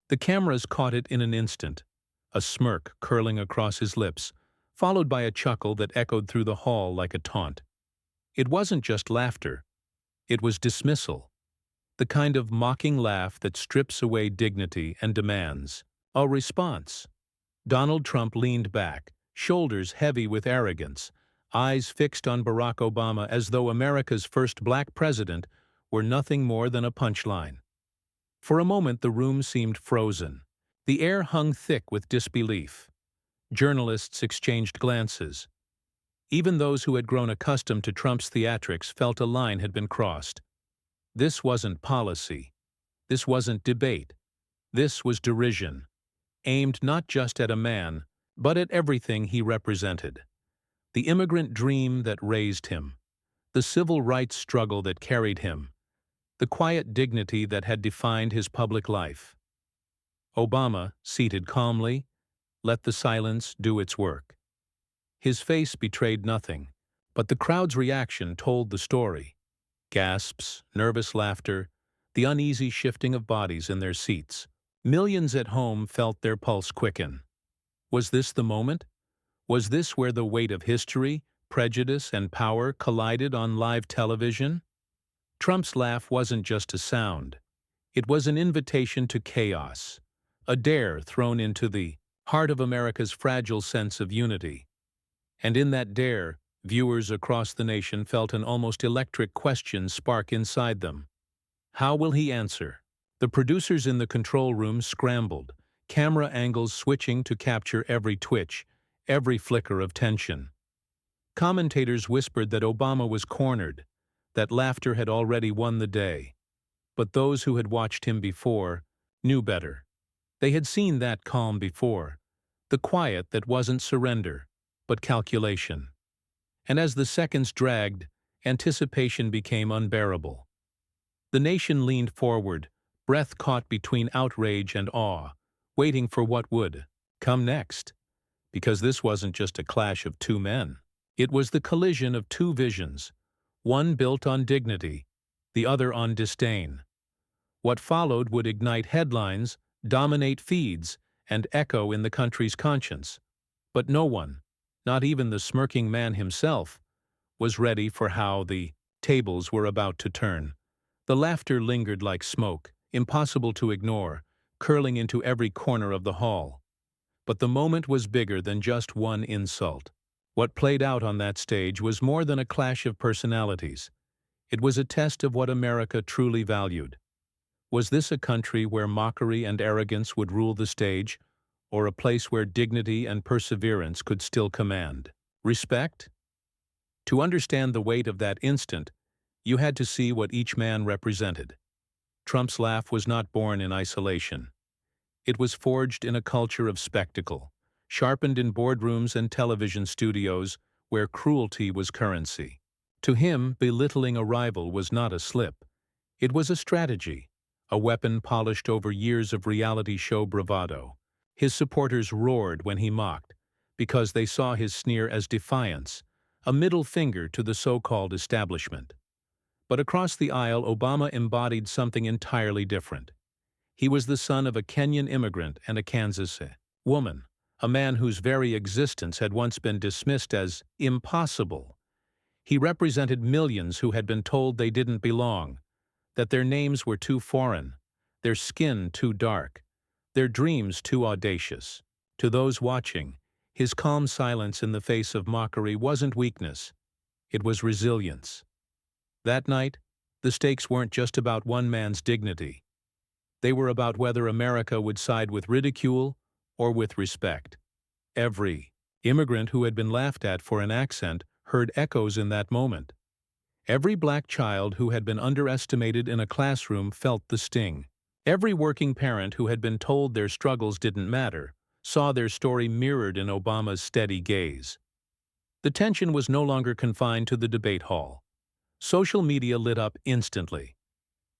The cameras caught it in an instant, a smirk curling across his lips, followed by a chuckle that echoed through the hall like a taunt. It wasn't just laughter. It was dismissal, the kind of mocking laugh that strips away dignity and demands a response. Donald Trump leaned back, shoulders heavy with arrogance, eyes fixed on Barack Obama as though America's first black president were nothing more than a punchline. For a moment the room seemed frozen. The air hung thick with disbelief. Journalists exchanged glances. Even those who had grown accustomed to Trump's theatrics felt a line had been crossed. This wasn't policy. This wasn't debate. This was derision, aimed not just at a man, but at everything he represented. The immigrant dream that raised him, the civil rights struggle that carried him, the quiet dignity that had defined his public life. Obama, seated calmly, let the silence do its work. His face betrayed nothing, but the crowd's reaction told the story. Gasps, nervous laughter, the uneasy shifting of bodies in their seats. Millions at home felt their pulse quicken. Was this the moment? Was this where the weight of history, prejudice, and power collided on live television? Trump's laugh wasn't just a sound. It was an invitation to chaos, a dare thrown into the heart of America's fragile sense of unity. And in that dare, viewers across the nation felt an almost electric question spark inside them. How will he answer? The producers in the control room scrambled, camera angles switching to capture every twitch, every flicker of tension. Commentators whispered that Obama was cornered, that laughter had already won the day. But those who had watched him before knew better. They had seen that calm before, the quiet that wasn't surrender, but calculation. And as the seconds dragged, anticipation became unbearable. The nation leaned forward, breath caught between outrage and awe, waiting for what would come next. Because this wasn't just a clash of two men. It was the collision of two visions, one built on dignity, the other on disdain. What followed would ignite headlines, dominate feeds, and echo in the country's conscience. But no one, not even the smirking man himself, was ready for how the tables were about to turn. The laughter lingered like smoke, impossible to ignore, curling into every corner of the hall. But the moment was bigger than just one insult. What played out on that stage was more than a clash of personalities. It was a test of what America truly valued. Was this a country where mockery and arrogance would rule the stage, or a place where dignity and perseverance could still command respect? To understand the weight of that instant, you had to see what each man represented. Trump's laugh was not born in isolation. It was forged in a culture of spectacle, sharpened in boardrooms and television studios where cruelty was currency. To him, belittling a rival was not a slip. It was a strategy, a weapon polished over years of reality show bravado. His supporters roared when he mocked, because they saw his sneer as defiance, a middle finger to the so-called establishment. But across the aisle, Obama embodied something entirely different. He was the son of a Kenyan immigrant and a Kansas woman, a man whose very existence had once been dismissed as impossible. He represented millions who had been told they didn't belong, that their names were too foreign, their skin too dark, their dreams too audacious. To those watching, his calm silence in the face of mockery wasn't weakness, it was resilience. That night, the stakes weren't just about one man's dignity. They were about whether America would side with ridicule or with respect. Every immigrant who had been laughed at for an accent heard echoes in that moment. Every black child who had been underestimated in a classroom felt the sting. Every working parent who had been told their struggles didn't matter saw their story mirrored in Obama's steady gaze. The tension was no longer confined to the debate hall. Social media lit up instantly.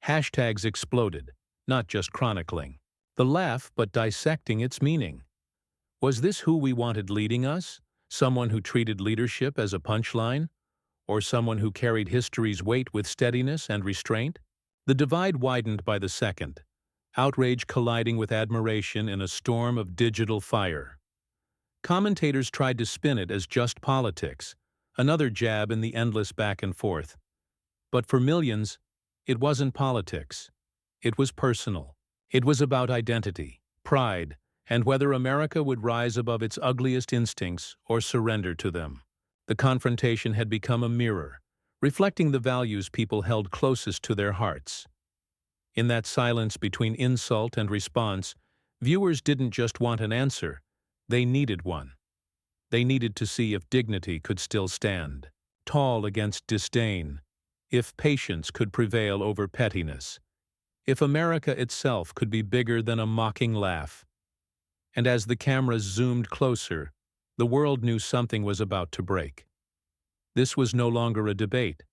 Hashtags exploded, not just chronicling the laugh but dissecting its meaning. Was this who we wanted leading us? Someone who treated leadership as a punchline? Or someone who carried history's weight with steadiness and restraint? The divide widened by the second. outrage colliding with admiration in a storm of digital fire. Commentators tried to spin it as just politics, another jab in the endless back and forth. But for millions, it wasn't politics. It was personal. It was about identity, pride, and whether America would rise above its ugliest instincts or surrender to them. The confrontation had become a mirror, reflecting the values people held closest to their hearts. In that silence between insult and response, viewers didn't just want an answer, they needed one. They needed to see if dignity could still stand, tall against disdain, if patience could prevail over pettiness, if America itself could be bigger than a mocking laugh. And as the cameras zoomed closer, the world knew something was about to break. This was no longer a debate.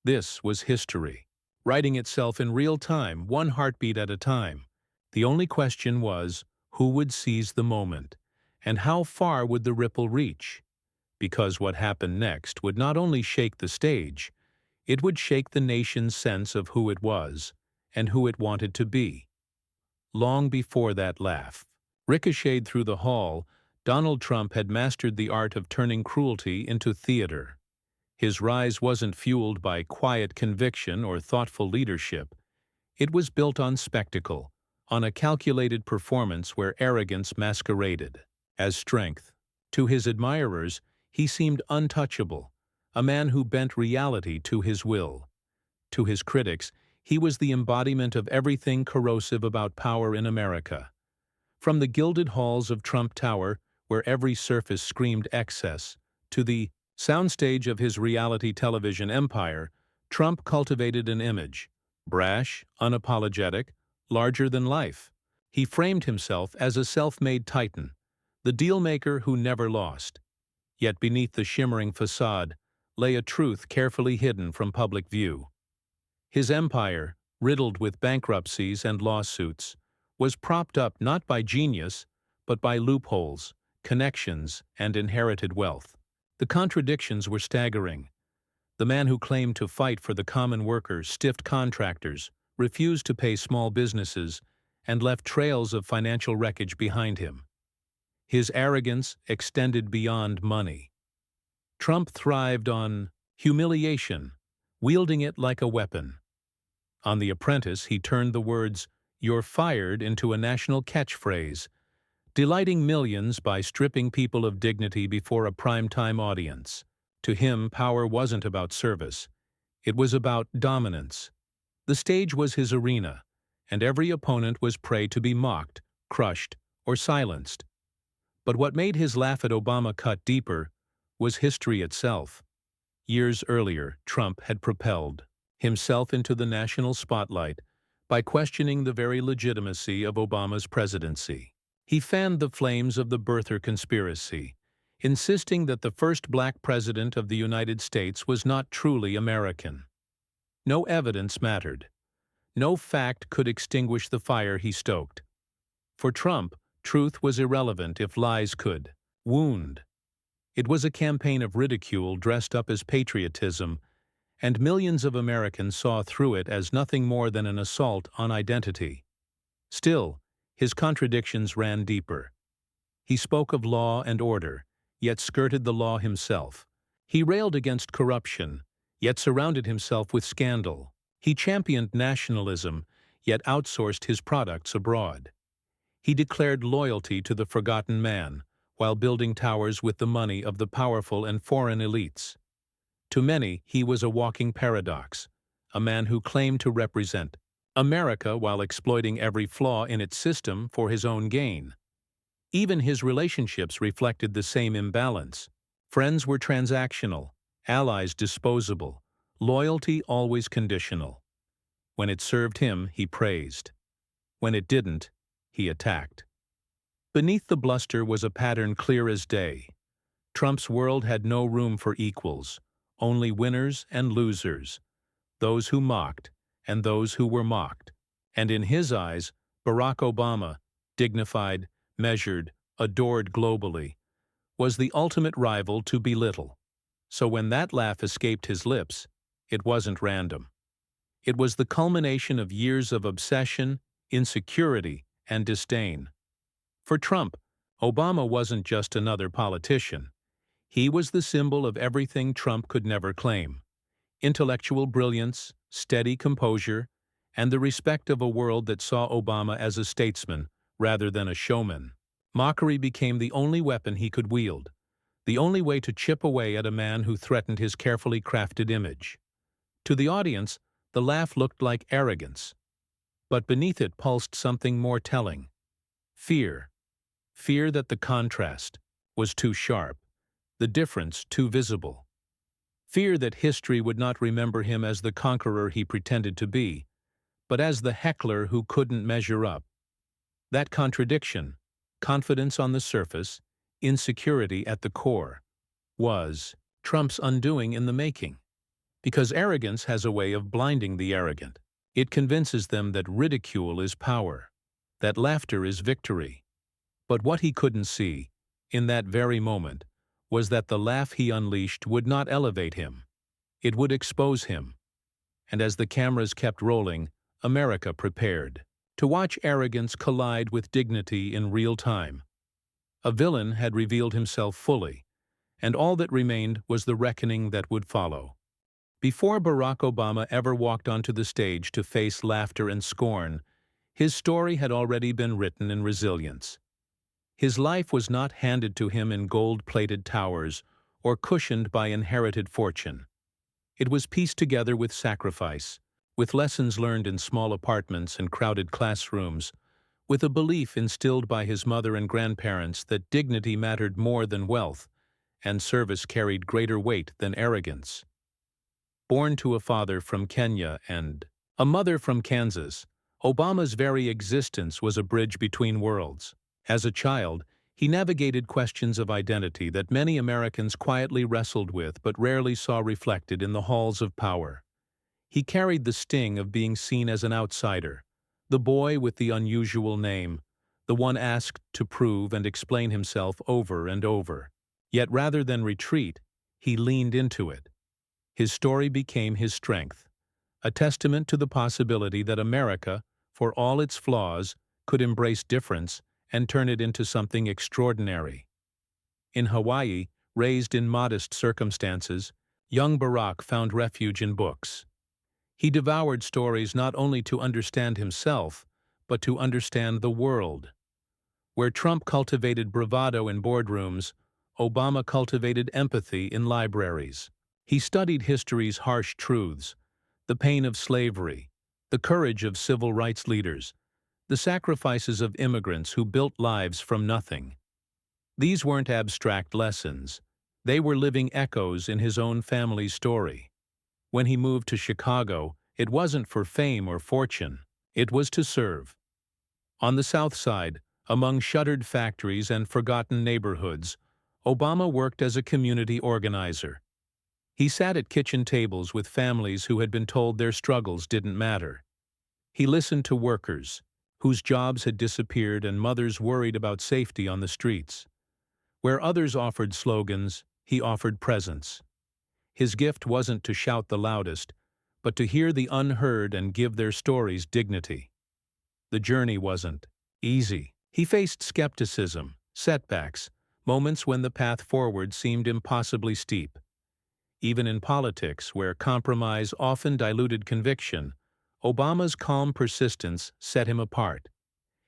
This was history, writing itself in real time, one heartbeat at a time. The only question was, who would seize the moment, and how far would the ripple reach? Because what happened next would not only shake the stage, it would shake the nation's sense of who it was and who it wanted to be. Long before that laugh ricocheted through the hall, Donald Trump had mastered the art of turning cruelty into theater. His rise wasn't fueled by quiet conviction or thoughtful leadership. It was built on spectacle, on a calculated performance where arrogance masqueraded as strength. To his admirers, he seemed untouchable, a man who bent reality to his will. To his critics, he was the embodiment of everything corrosive about power in America. From the gilded halls of Trump Tower, where every surface screamed excess, to the soundstage of his reality television empire, Trump cultivated an image, brash, unapologetic, larger than life. He framed himself as a self-made titan, the dealmaker who never lost. Yet beneath the shimmering facade lay a truth carefully hidden from public view. His empire, riddled with bankruptcies and lawsuits, was propped up not by genius, but by loopholes, connections, and inherited wealth. The contradictions were staggering. The man who claimed to fight for the common worker stiffed contractors, refused to pay small businesses, and left trails of financial wreckage behind him. His arrogance extended beyond money. Trump thrived on humiliation, wielding it like a weapon. On The Apprentice, he turned the words, "You're fired," into a national catchphrase, delighting millions by stripping people of dignity before a primetime audience. To him, power wasn't about service. It was about dominance. The stage was his arena, and every opponent was prey to be mocked, crushed, or silenced. But what made his laugh at Obama cut deeper was history itself. Years earlier, Trump had propelled himself into the national spotlight by questioning the very legitimacy of Obama's presidency. He fanned the flames of the birther conspiracy, insisting that the first black president of the United States was not truly American. No evidence mattered. No fact could extinguish the fire he stoked. For Trump, truth was irrelevant if lies could wound. It was a campaign of ridicule dressed up as patriotism, and millions of Americans saw through it as nothing more than an assault on identity. Still, his contradictions ran deeper. He spoke of law and order, yet skirted the law himself. He railed against corruption, yet surrounded himself with scandal. He championed nationalism, yet outsourced his products abroad. He declared loyalty to the forgotten man, while building towers with the money of the powerful and foreign elites. To many, he was a walking paradox, a man who claimed to represent America while exploiting every flaw in its system for his own gain. Even his relationships reflected the same imbalance. Friends were transactional, allies disposable, loyalty always conditional. When it served him, he praised. When it didn't, he attacked. Beneath the bluster was a pattern clear as day. Trump's world had no room for equals, only winners and losers, those who mocked and those who were mocked. And in his eyes, Barack Obama, dignified, measured, adored globally, was the ultimate rival to belittle. So when that laugh escaped his lips, it wasn't random. It was the culmination of years of obsession, insecurity, and disdain. For Trump, Obama wasn't just another politician. He was the symbol of everything Trump could never claim: intellectual brilliance, steady composure, and the respect of a world that saw Obama as a statesman rather than a showman. Mockery became the only weapon he could wield, the only way to chip away at a man who threatened his carefully crafted image. To the audience, the laugh looked like arrogance, but beneath it pulsed something more telling: fear. Fear that the contrast was too sharp, the difference too visible. Fear that history would not remember him as the conqueror he pretended to be, but as the heckler who couldn't measure up. That contradiction, confidence on the surface, insecurity at the core, was Trump's undoing in the making. Because arrogance has a way of blinding the arrogant. It convinces them that ridicule is power, that laughter is victory. But what he couldn't see, in that very moment, was that the laugh he unleashed would not elevate him. It would expose him. And as the cameras kept rolling, America prepared to watch arrogance collide with dignity in real time. A villain had revealed himself fully, and all that remained was the reckoning that would follow. Before Barack Obama ever walked onto the stage to face laughter and scorn, his story had already been written in resilience. His life was not handed to him in gold-plated towers or cushioned by inherited fortune. It was pieced together with sacrifice, with lessons learned in small apartments and crowded classrooms, with a belief instilled by his mother and grandparents that dignity mattered more than wealth, and service carried greater weight than arrogance. Born to a father from Kenya and a mother from Kansas, Obama's very existence was a bridge between worlds. As a child, he navigated questions of identity that many Americans quietly wrestled with but rarely saw reflected in the halls of power. He carried the sting of being seen as an outsider, the boy with the unusual name, the one asked to prove and explain himself over and over. Yet rather than retreat, he leaned into it. His story became his strength, a testament to the possibility that America, for all its flaws, could embrace difference and turn it into something extraordinary. In Hawaii, raised in modest circumstances, young Barack found refuge in books. He devoured stories not only to understand himself, but to understand the world. Where Trump cultivated bravado in boardrooms, Obama cultivated empathy in libraries. He studied history's harsh truths, the pain of slavery, the courage of civil rights leaders, the sacrifices of immigrants who built lives from nothing. These weren't abstract lessons. They were living echoes in his own family's story. When he moved to Chicago, it wasn't for fame or fortune. It was to serve. On the South Side, among shuttered factories and forgotten neighborhoods, Obama worked as a community organizer. He sat at kitchen tables with families who had been told their struggles didn't matter. He listened to workers whose jobs had disappeared and mothers worried about safety on the streets. Where others offered slogans, he offered presence. His gift wasn't to shout the loudest, but to hear the unheard and give their stories dignity. The journey wasn't easy. He faced skepticism, setbacks, moments when the path forward seemed impossibly steep. Even in politics, where compromise often diluted conviction, Obama's calm persistence set him apart.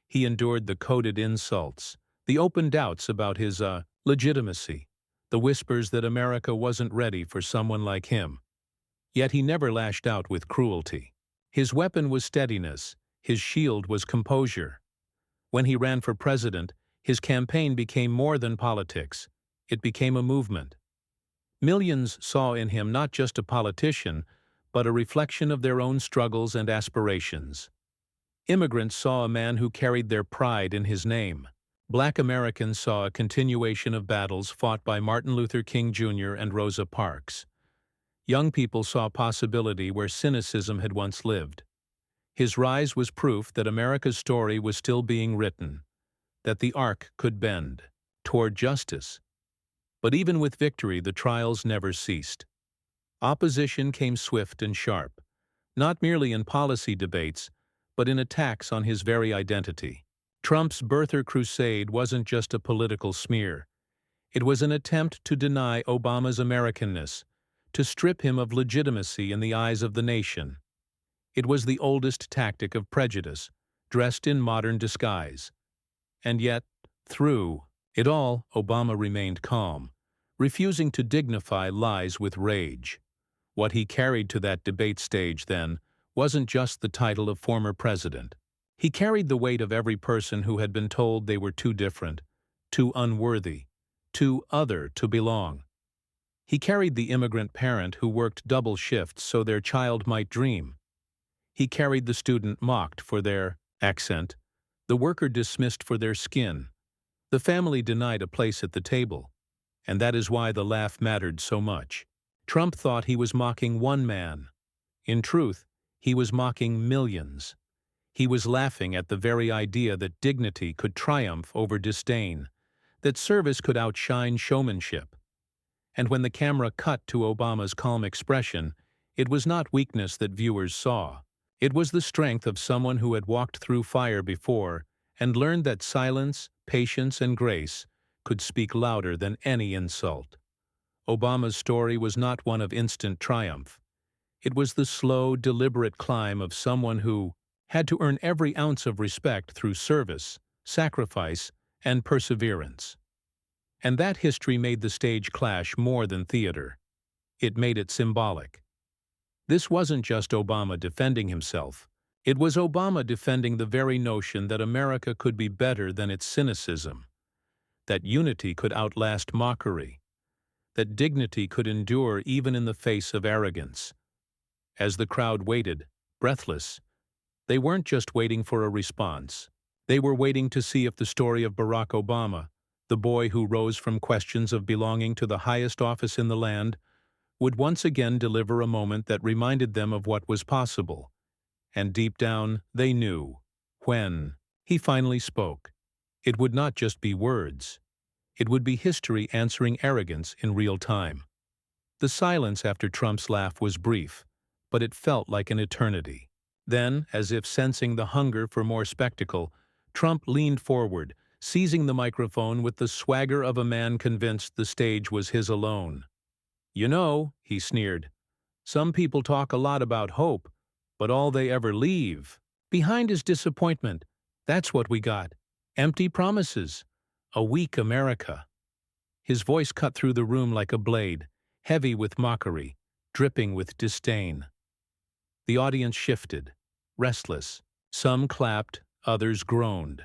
He endured the coded insults, the open doubts about his legitimacy, the whispers that America wasn't ready for someone like him. Yet he never lashed out with cruelty. His weapon was steadiness, his shield was composure. When he ran for president, his campaign became more than politics. It became a movement. Millions saw in him not just a politician, but a reflection of their own struggles and aspirations. Immigrants saw a man who carried their pride in his name. Black Americans saw a continuation of battles fought by Martin Luther King Jr. and Rosa Parks. Young people saw possibility where cynicism had once lived. His rise was proof that America's story was still being written, that the arc could bend toward justice. But even with victory, the trials never ceased. Opposition came swift and sharp, not merely in policy debates, but in attacks on his very identity. Trump's birther crusade wasn't just a political smear. It was an attempt to deny Obama's Americanness, to strip him of legitimacy in the eyes of the nation. It was the oldest tactic of prejudice, dressed in modern disguise. And yet, through it all, Obama remained calm, refusing to dignify lies with rage. What he carried to that debate stage then wasn't just the title of former president. He carried the weight of every person who had been told they were too different, too unworthy, too other to belong. He carried the immigrant parent who worked double shifts so their child might dream. He carried the student mocked for their accent, the worker dismissed for their skin, the family denied a place at the table. And that is why the laugh mattered so much. Trump thought he was mocking one man. In truth, he was mocking millions. He was laughing at the very idea that dignity could triumph over disdain, that service could outshine showmanship. And when the camera cut to Obama's calm expression, it was not weakness that viewers saw. It was the strength of someone who had walked through fire before and learned that silence, patience, and grace could speak louder than any insult. Obama's story was not one of instant triumph. It was the slow, deliberate climb of someone who had to earn every ounce of respect through service, sacrifice, and perseverance. And that history made the stage clash more than theater. It made it symbolic. This wasn't just Obama defending himself. It was Obama defending the very notion that America could be better than its cynicism, that unity could outlast mockery, that dignity could endure even in the face of arrogance. As the crowd waited, breathless, they weren't just waiting for a response. They were waiting to see if the story of Barack Obama, the boy who rose from questions of belonging to the highest office in the land, would once again deliver a moment that reminded them of what was possible. And deep down, they knew, when he finally spoke, it would not just be words. It would be history answering arrogance in real time. The silence after Trump's laugh was brief, but it felt like an eternity. Then, as if sensing the hunger for more spectacle, Trump leaned forward, seizing the microphone with the swagger of a man convinced the stage was his alone. "You know," he sneered, "some people talk a lot about hope, but all they ever leave behind is disappointment. That's what we got. Empty promises. A weak America." His voice cut through the room like a blade, heavy with mockery, dripping with disdain. The audience shifted, restless. Some clapped, others groaned.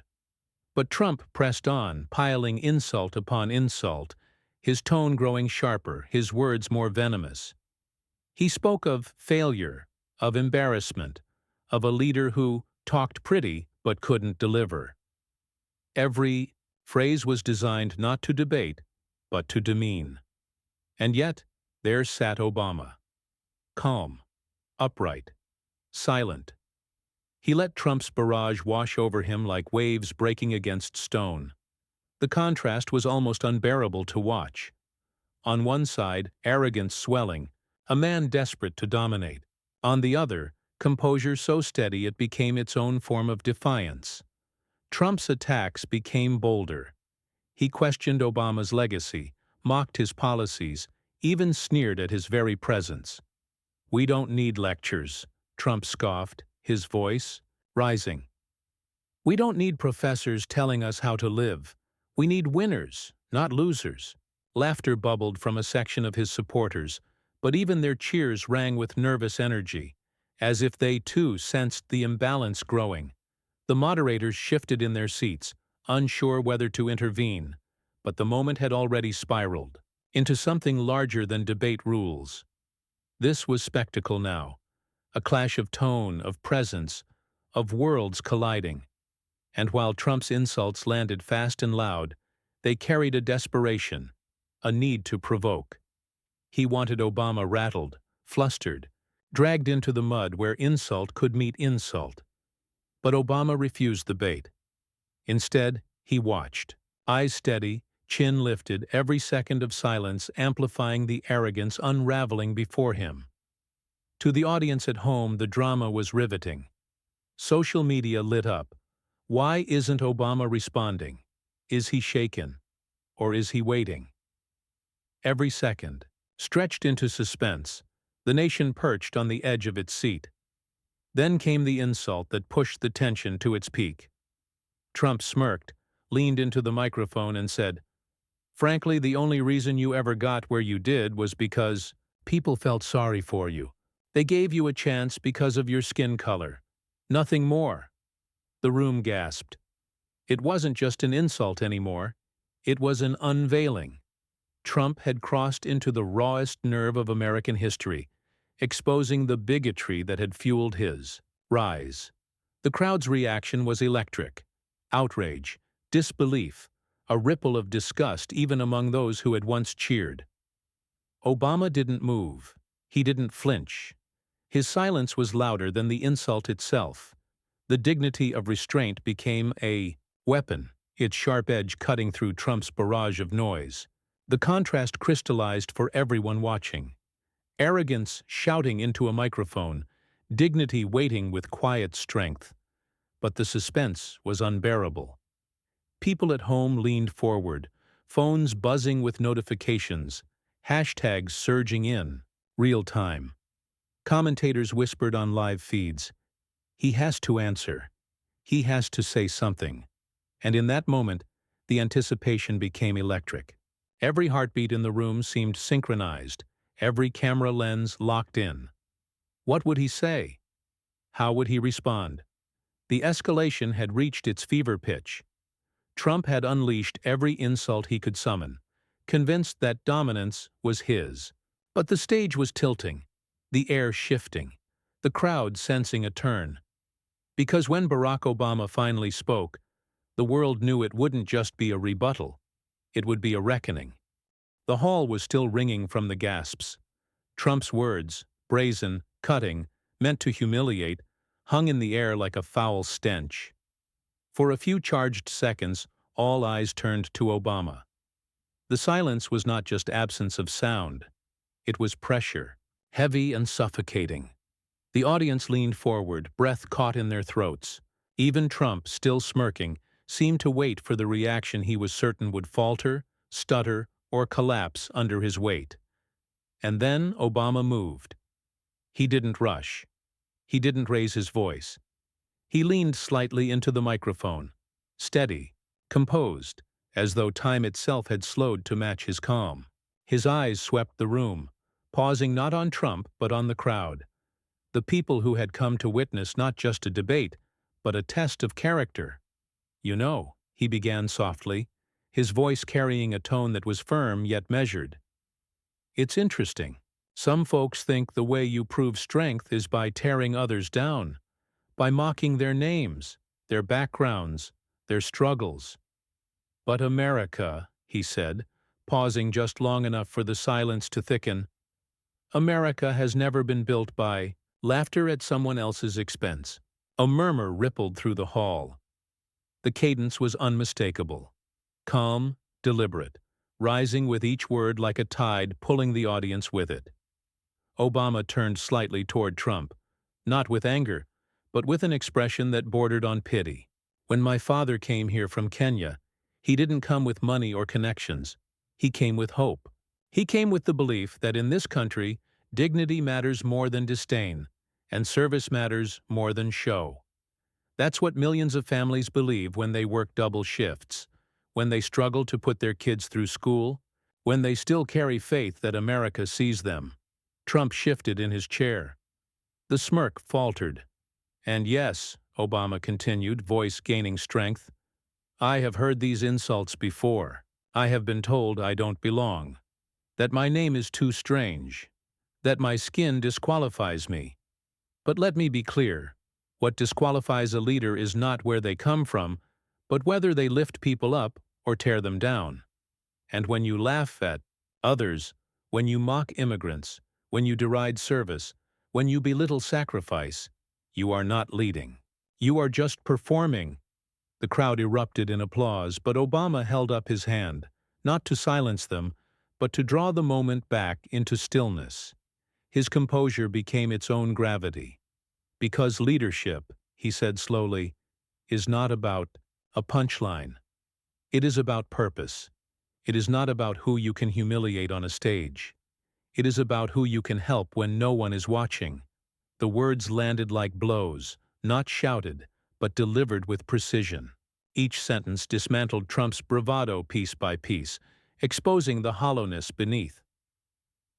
But Trump pressed on, piling insult upon insult, his tone growing sharper, his words more venomous. He spoke of failure, of embarrassment, of a leader who talked pretty but couldn't deliver. Every phrase was designed not to debate, but to demean. And yet, there sat Obama. Calm, upright, silent. He let Trump's barrage wash over him like waves breaking against stone. The contrast was almost unbearable to watch. On one side, arrogance swelling, a man desperate to dominate. On the other, composure so steady it became its own form of defiance. Trump's attacks became bolder. He questioned Obama's legacy, mocked his policies, even sneered at his very presence. "We don't need lectures," Trump scoffed, his voice rising. "We don't need professors telling us how to live. We need winners, not losers." Laughter bubbled from a section of his supporters, but even their cheers rang with nervous energy, as if they too sensed the imbalance growing. The moderators shifted in their seats, unsure whether to intervene, but the moment had already spiraled into something larger than debate rules. This was spectacle now, a clash of tone, of presence, of worlds colliding. And while Trump's insults landed fast and loud, they carried a desperation, a need to provoke. He wanted Obama rattled, flustered, dragged into the mud where insult could meet insult. But Obama refused the bait. Instead, he watched, eyes steady, chin lifted, every second of silence amplifying the arrogance unraveling before him. To the audience at home, the drama was riveting. Social media lit up. Why isn't Obama responding? Is he shaken? Or is he waiting? Every second, stretched into suspense, the nation perched on the edge of its seat. Then came the insult that pushed the tension to its peak. Trump smirked, leaned into the microphone and said, "Frankly, the only reason you ever got where you did was because people felt sorry for you. They gave you a chance because of your skin color. Nothing more." The room gasped. It wasn't just an insult anymore. It was an unveiling. Trump had crossed into the rawest nerve of American history, exposing the bigotry that had fueled his rise. The crowd's reaction was electric. Outrage, disbelief, a ripple of disgust even among those who had once cheered. Obama didn't move. He didn't flinch. His silence was louder than the insult itself. The dignity of restraint became a weapon, its sharp edge cutting through Trump's barrage of noise. The contrast crystallized for everyone watching. Arrogance shouting into a microphone, dignity waiting with quiet strength. But the suspense was unbearable. People at home leaned forward, phones buzzing with notifications, hashtags surging in, real time. Commentators whispered on live feeds, "He has to answer. He has to say something." And in that moment, the anticipation became electric. Every heartbeat in the room seemed synchronized, every camera lens locked in. What would he say? How would he respond? The escalation had reached its fever pitch. Trump had unleashed every insult he could summon, convinced that dominance was his. But the stage was tilting, the air shifting, the crowd sensing a turn. Because when Barack Obama finally spoke, the world knew it wouldn't just be a rebuttal, it would be a reckoning. The hall was still ringing from the gasps. Trump's words, brazen, cutting, meant to humiliate, hung in the air like a foul stench. For a few charged seconds, all eyes turned to Obama. The silence was not just absence of sound. It was pressure, heavy and suffocating. The audience leaned forward, breath caught in their throats. Even Trump, still smirking, seemed to wait for the reaction he was certain would falter, stutter, or collapse under his weight. And then Obama moved. He didn't rush. He didn't raise his voice. He leaned slightly into the microphone, steady, composed, as though time itself had slowed to match his calm. His eyes swept the room, pausing not on Trump but on the crowd. The people who had come to witness not just a debate, but a test of character. "You know," he began softly, his voice carrying a tone that was firm yet measured. "It's interesting. Some folks think the way you prove strength is by tearing others down, by mocking their names, their backgrounds, their struggles. But America," he said, pausing just long enough for the silence to thicken, "America has never been built by laughter at someone else's expense." A murmur rippled through the hall. The cadence was unmistakable. Calm, deliberate, rising with each word like a tide pulling the audience with it. Obama turned slightly toward Trump, not with anger, but with an expression that bordered on pity. "When my father came here from Kenya, he didn't come with money or connections. He came with hope. He came with the belief that in this country, dignity matters more than disdain, and service matters more than show. That's what millions of families believe when they work double shifts, when they struggle to put their kids through school, when they still carry faith that America sees them." Trump shifted in his chair. The smirk faltered. "And yes," Obama continued, voice gaining strength, "I have heard these insults before. I have been told I don't belong, that my name is too strange, that my skin disqualifies me. But let me be clear. What disqualifies a leader is not where they come from, but whether they lift people up or tear them down. And when you laugh at others, when you mock immigrants, when you deride service, when you belittle sacrifice, you are not leading. You are just performing." The crowd erupted in applause, but Obama held up his hand, not to silence them, but to draw the moment back into stillness. His composure became its own gravity. Because leadership, he said slowly, is not about a punchline. It is about purpose. It is not about who you can humiliate on a stage. It is about who you can help when no one is watching. The words landed like blows, not shouted, but delivered with precision. Each sentence dismantled Trump's bravado piece by piece, exposing the hollowness beneath.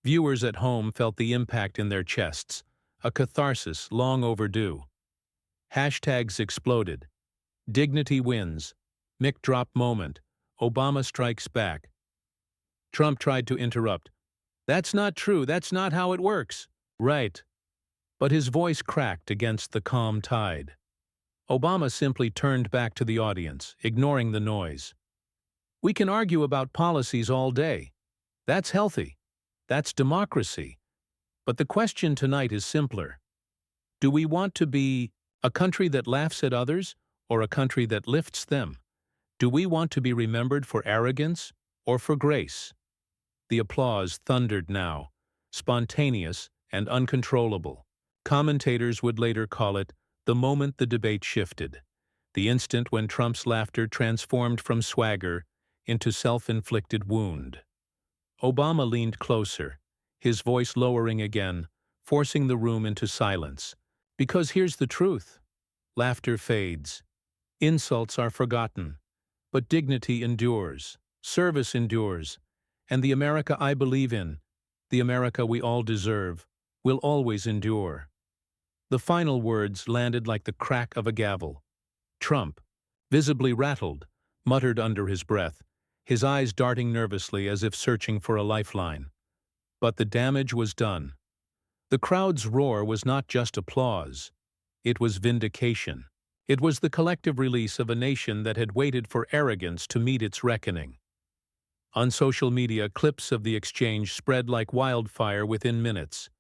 Viewers at home felt the impact in their chests, a catharsis long overdue. Hashtags exploded. Dignity wins. Mic drop moment. Obama strikes back. Trump tried to interrupt. That's not true. That's not how it works. Right. But his voice cracked against the calm tide. Obama simply turned back to the audience, ignoring the noise. We can argue about policies all day. That's healthy. That's democracy. But the question tonight is simpler. Do we want to be a country that laughs at others or a country that lifts them? Do we want to be remembered for arrogance or for grace? The applause thundered now, spontaneous and uncontrollable. Commentators would later call it the moment the debate shifted, the instant when Trump's laughter transformed from swagger into self-inflicted wound. Obama leaned closer, his voice lowering again, forcing the room into silence. Because here's the truth. Laughter fades. Insults are forgotten. But dignity endures. Service endures. And the America I believe in, the America we all deserve, will always endure. The final words landed like the crack of a gavel. Trump, visibly rattled, muttered under his breath, his eyes darting nervously as if searching for a lifeline. But the damage was done. The crowd's roar was not just applause. It was vindication. It was the collective release of a nation that had waited for arrogance to meet its reckoning. On social media, clips of the exchange spread like wildfire within minutes.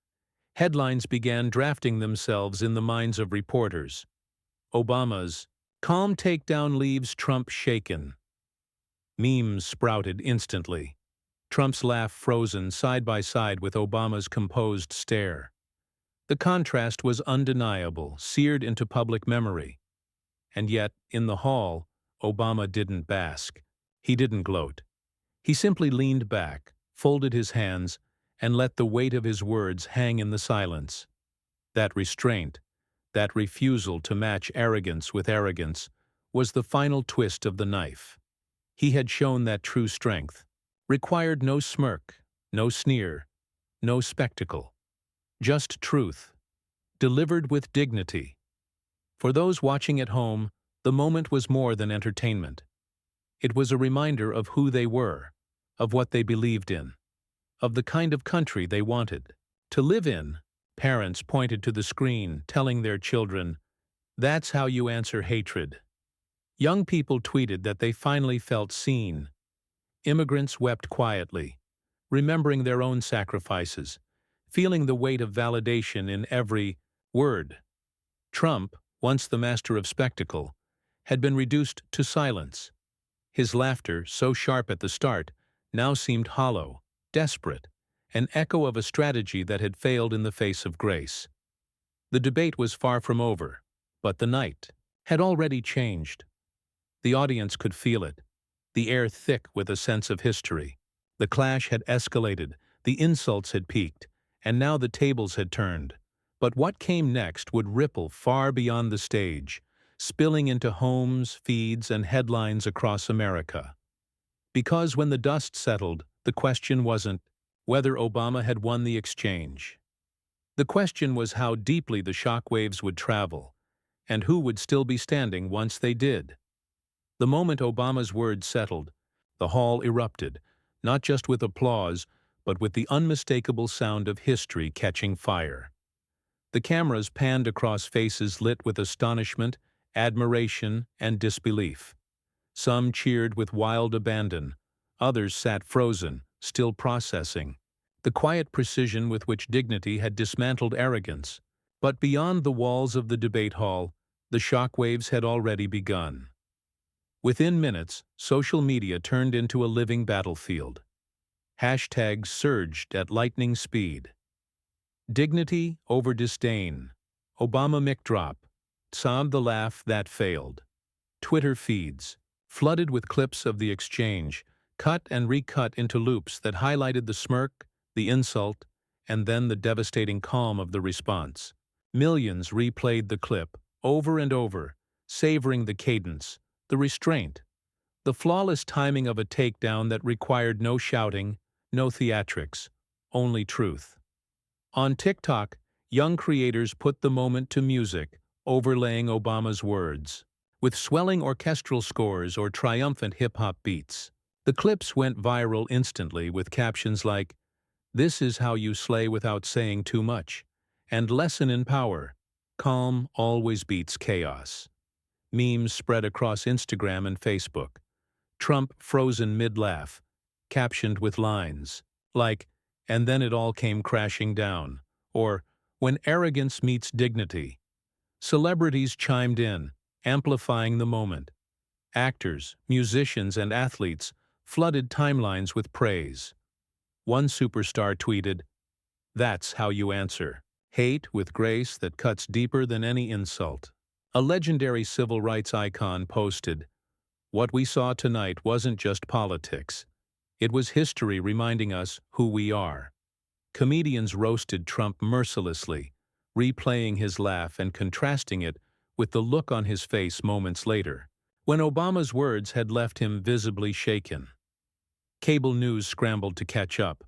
Headlines began drafting themselves in the minds of reporters. Obama's calm takedown leaves Trump shaken. Memes sprouted instantly. Trump's laugh frozen side by side with Obama's composed stare. The contrast was undeniable, seared into public memory. And yet, in the hall, Obama didn't bask. He didn't gloat. He simply leaned back, folded his hands, and let the weight of his words hang in the silence. That restraint, that refusal to match arrogance with arrogance, was the final twist of the knife. He had shown that true strength required no smirk, no sneer, no spectacle. Just truth, delivered with dignity. For those watching at home, the moment was more than entertainment. It was a reminder of who they were, of what they believed in, of the kind of country they wanted to live in. Parents pointed to the screen, telling their children, "That's how you answer hatred." Young people tweeted that they finally felt seen. Immigrants wept quietly, remembering their own sacrifices, feeling the weight of validation in every word. Trump, once the master of spectacle, had been reduced to silence. His laughter, so sharp at the start, now seemed hollow, desperate, an echo of a strategy that had failed in the face of grace. The debate was far from over, but the night had already changed. The audience could feel it, the air thick with a sense of history. The clash had escalated, the insults had peaked, and now the tables had turned. But what came next would ripple far beyond the stage, spilling into homes, feeds, and headlines across America. Because when the dust settled, the question wasn't whether Obama had won the exchange. The question was how deeply the shockwaves would travel, and who would still be standing once they did. The moment Obama's words settled, the hall erupted, not just with applause, but with the unmistakable sound of history catching fire. The cameras panned across faces lit with astonishment, admiration, and disbelief. Some cheered with wild abandon, others sat frozen, still processing, the quiet precision with which dignity had dismantled arrogance. But beyond the walls of the debate hall, the shockwaves had already begun. Within minutes, social media turned into a living battlefield. Hashtags surged at lightning speed. Dignity over disdain. Obama mic drop. Sound the laugh that failed. Twitter feeds, flooded with clips of the exchange, cut and recut into loops that highlighted the smirk, the insult, and then the devastating calm of the response. Millions replayed the clip, over and over, savoring the cadence, the restraint, the flawless timing of a takedown that required no shouting, no theatrics, only truth. On TikTok, young creators put the moment to music, overlaying Obama's words, with swelling orchestral scores or triumphant hip-hop beats. The clips went viral instantly with captions like, "This is how you slay without saying too much," and "Lesson in power. Calm always beats chaos." Memes spread across Instagram and Facebook. Trump frozen mid-laugh, captioned with lines like, "And then it all came crashing down," or "When arrogance meets dignity." Celebrities chimed in, amplifying the moment. Actors, musicians, and athletes flooded timelines with praise. One superstar tweeted, "That's how you answer. Hate with grace that cuts deeper than any insult." A legendary civil rights icon posted, "What we saw tonight wasn't just politics. It was history reminding us who we are." Comedians roasted Trump mercilessly, replaying his laugh and contrasting it with the look on his face moments later, when Obama's words had left him visibly shaken. Cable news scrambled to catch up.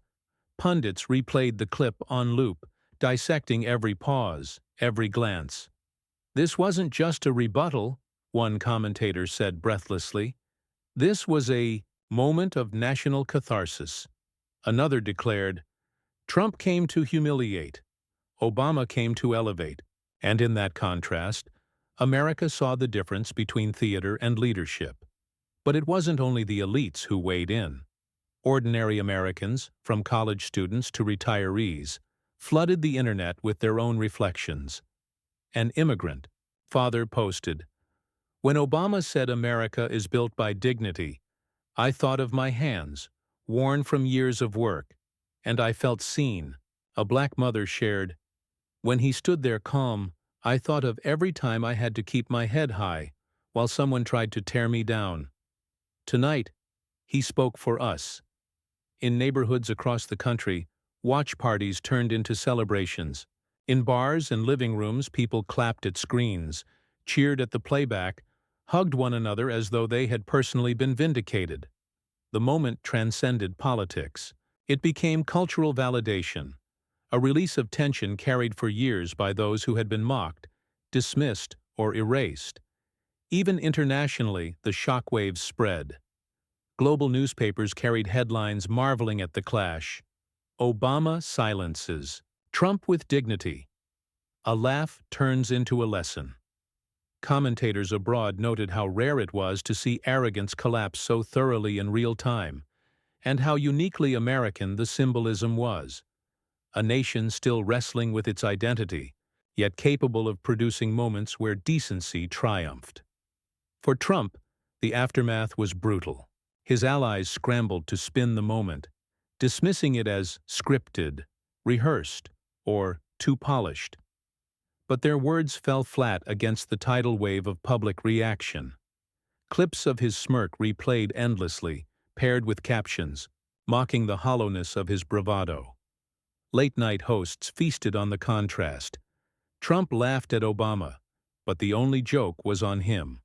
Pundits replayed the clip on loop, dissecting every pause, every glance. "This wasn't just a rebuttal," one commentator said breathlessly. "This was a moment of national catharsis." Another declared, "Trump came to humiliate. Obama came to elevate." And in that contrast, America saw the difference between theater and leadership. But it wasn't only the elites who weighed in. Ordinary Americans, from college students to retirees, flooded the internet with their own reflections. An immigrant father posted, "When Obama said America is built by dignity, I thought of my hands, worn from years of work, and I felt seen." A black mother shared, "When he stood there calm, I thought of every time I had to keep my head high while someone tried to tear me down. Tonight, he spoke for us." In neighborhoods across the country, watch parties turned into celebrations. In bars and living rooms, people clapped at screens, cheered at the playback, hugged one another as though they had personally been vindicated. The moment transcended politics. It became cultural validation, a release of tension carried for years by those who had been mocked, dismissed, or erased. Even internationally, the shockwaves spread. Global newspapers carried headlines marveling at the clash. "Obama silences. Trump with dignity. A laugh turns into a lesson." Commentators abroad noted how rare it was to see arrogance collapse so thoroughly in real time, and how uniquely American the symbolism was. A nation still wrestling with its identity, yet capable of producing moments where decency triumphed. For Trump, the aftermath was brutal. His allies scrambled to spin the moment, dismissing it as scripted, rehearsed, or too polished. But their words fell flat against the tidal wave of public reaction. Clips of his smirk replayed endlessly, paired with captions, mocking the hollowness of his bravado. Late-night hosts feasted on the contrast. Trump laughed at Obama, but the only joke was on him.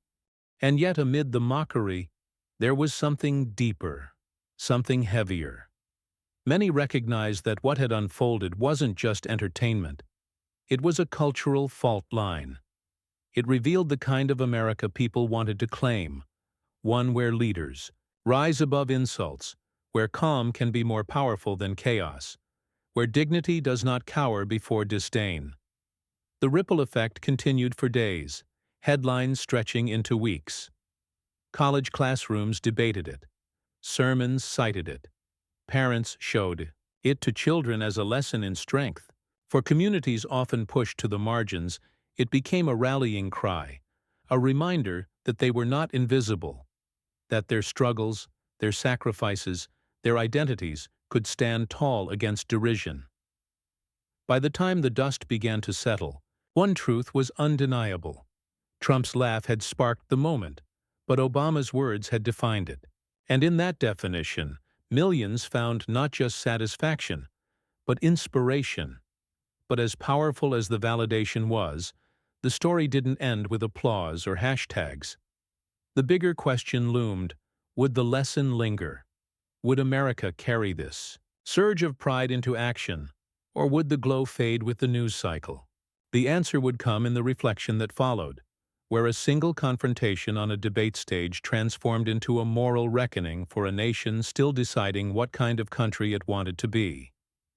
And yet amid the mockery, there was something deeper, something heavier. Many recognized that what had unfolded wasn't just entertainment. It was a cultural fault line. It revealed the kind of America people wanted to claim, one where leaders rise above insults, where calm can be more powerful than chaos, where dignity does not cower before disdain. The ripple effect continued for days, headlines stretching into weeks. College classrooms debated it. Sermons cited it. Parents showed it to children as a lesson in strength. For communities often pushed to the margins, it became a rallying cry, a reminder that they were not invisible, that their struggles, their sacrifices, their identities could stand tall against derision. By the time the dust began to settle, one truth was undeniable. Trump's laugh had sparked the moment, but Obama's words had defined it. And in that definition, millions found not just satisfaction, but inspiration. But as powerful as the validation was, the story didn't end with applause or hashtags. The bigger question loomed: would the lesson linger? Would America carry this surge of pride into action, or would the glow fade with the news cycle? The answer would come in the reflection that followed, where a single confrontation on a debate stage transformed into a moral reckoning for a nation still deciding what kind of country it wanted to be.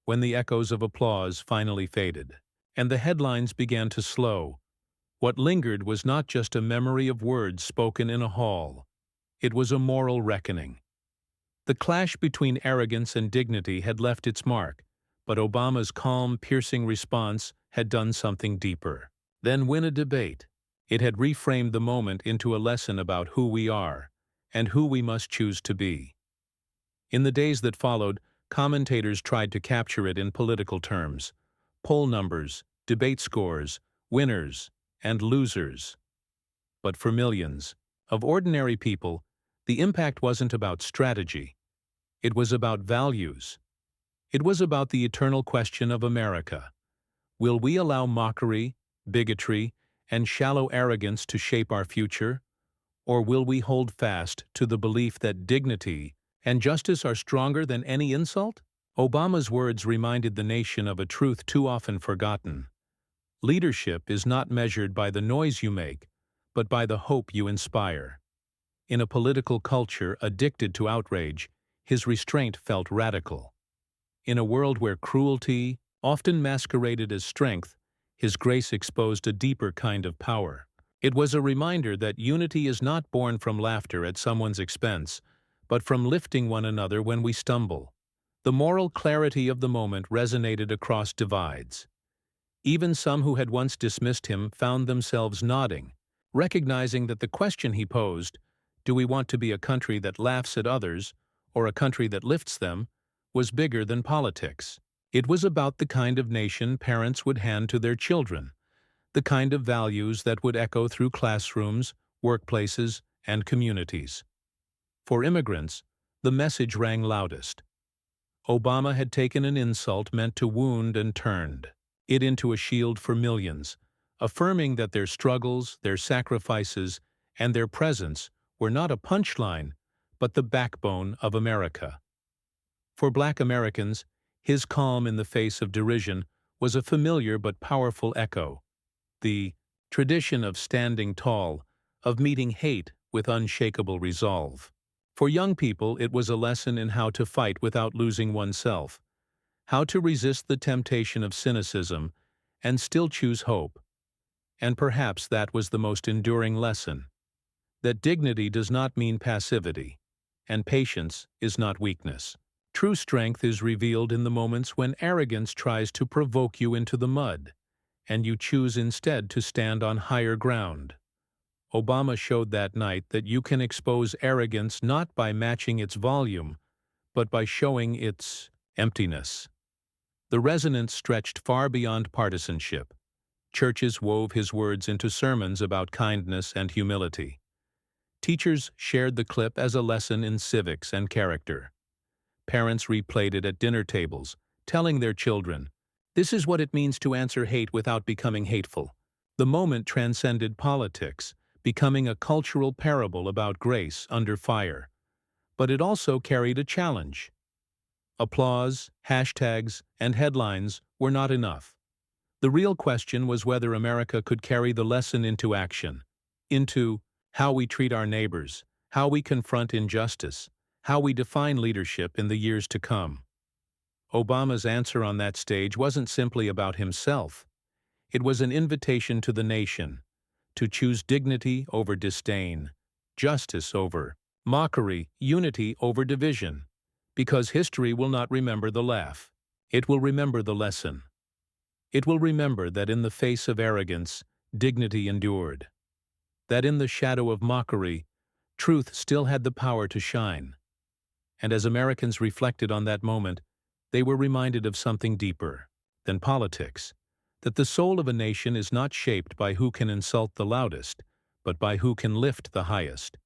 When the echoes of applause finally faded, and the headlines began to slow, what lingered was not just a memory of words spoken in a hall. It was a moral reckoning. The clash between arrogance and dignity had left its mark, but Obama's calm, piercing response had done something deeper than win a debate. It had reframed the moment into a lesson about who we are and who we must choose to be. In the days that followed, commentators tried to capture it in political terms: poll numbers, debate scores, winners, and losers. But for millions of ordinary people, the impact wasn't about strategy. It was about values. It was about the eternal question of America. Will we allow mockery, bigotry, and shallow arrogance to shape our future? Or will we hold fast to the belief that dignity and justice are stronger than any insult? Obama's words reminded the nation of a truth too often forgotten. Leadership is not measured by the noise you make, but by the hope you inspire. In a political culture addicted to outrage, his restraint felt radical. In a world where cruelty often masqueraded as strength, his grace exposed a deeper kind of power. It was a reminder that unity is not born from laughter at someone's expense, but from lifting one another when we stumble. The moral clarity of the moment resonated across divides. Even some who had once dismissed him found themselves nodding, recognizing that the question he posed, do we want to be a country that laughs at others, or a country that lifts them, was bigger than politics. It was about the kind of nation parents would hand to their children, the kind of values that would echo through classrooms, workplaces, and communities. For immigrants, the message rang loudest. Obama had taken an insult meant to wound and turned it into a shield for millions, affirming that their struggles, their sacrifices, and their presence were not a punchline, but the backbone of America. For Black Americans, his calm in the face of derision was a familiar but powerful echo. The tradition of standing tall, of meeting hate with unshakable resolve. For young people, it was a lesson in how to fight without losing oneself, how to resist the temptation of cynicism and still choose hope. And perhaps that was the most enduring lesson: that dignity does not mean passivity, and patience is not weakness. True strength is revealed in the moments when arrogance tries to provoke you into the mud, and you choose instead to stand on higher ground. Obama showed that night that you can expose arrogance not by matching its volume, but by showing its emptiness. The resonance stretched far beyond partisanship. Churches wove his words into sermons about kindness and humility. Teachers shared the clip as a lesson in civics and character. Parents replayed it at dinner tables, telling their children, "This is what it means to answer hate without becoming hateful." The moment transcended politics, becoming a cultural parable about grace under fire. But it also carried a challenge. Applause, hashtags, and headlines were not enough. The real question was whether America could carry the lesson into action, into how we treat our neighbors, how we confront injustice, how we define leadership in the years to come. Obama's answer on that stage wasn't simply about himself. It was an invitation to the nation to choose dignity over disdain, justice over mockery, unity over division. Because history will not remember the laugh. It will remember the lesson. It will remember that in the face of arrogance, dignity endured. That in the shadow of mockery, truth still had the power to shine. And as Americans reflected on that moment, they were reminded of something deeper than politics, that the soul of a nation is not shaped by who can insult the loudest, but by who can lift the highest.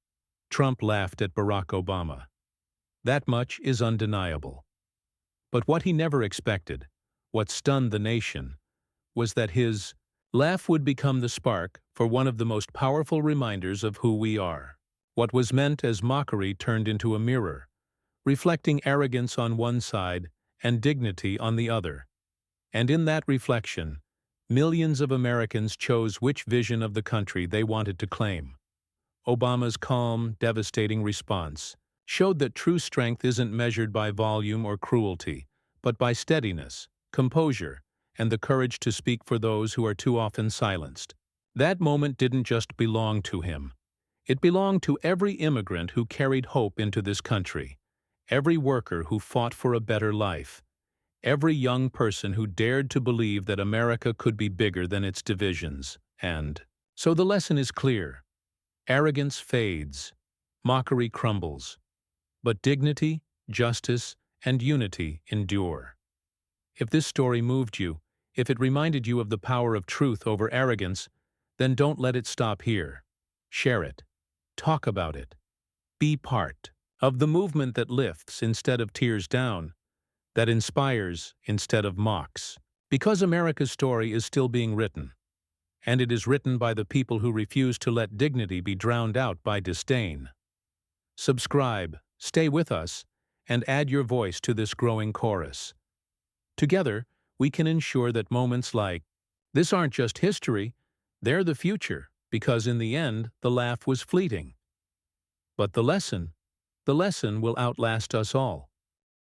Trump laughed at Barack Obama. That much is undeniable. But what he never expected, what stunned the nation, was that his laugh would become the spark for one of the most powerful reminders of who we are. What was meant as mockery turned into a mirror, reflecting arrogance on one side and dignity on the other. And in that reflection, millions of Americans chose which vision of the country they wanted to claim. Obama's calm, devastating response showed that true strength isn't measured by volume or cruelty, but by steadiness, composure, and the courage to speak for those who are too often silenced. That moment didn't just belong to him. It belonged to every immigrant who carried hope into this country, every worker who fought for a better life, every young person who dared to believe that America could be bigger than its divisions. And so the lesson is clear. Arrogance fades, mockery crumbles, but dignity, justice, and unity endure. If this story moved you, if it reminded you of the power of truth over arrogance, then don't let it stop here. Share it. Talk about it. Be part of the movement that lifts instead of tears down, that inspires instead of mocks. Because America's story is still being written, and it is written by the people who refuse to let dignity be drowned out by disdain. Subscribe, stay with us, and add your voice to this growing chorus. Together, we can ensure that moments like this aren't just history, they're the future, because in the end, the laugh was fleeting. But the lesson will outlast us all.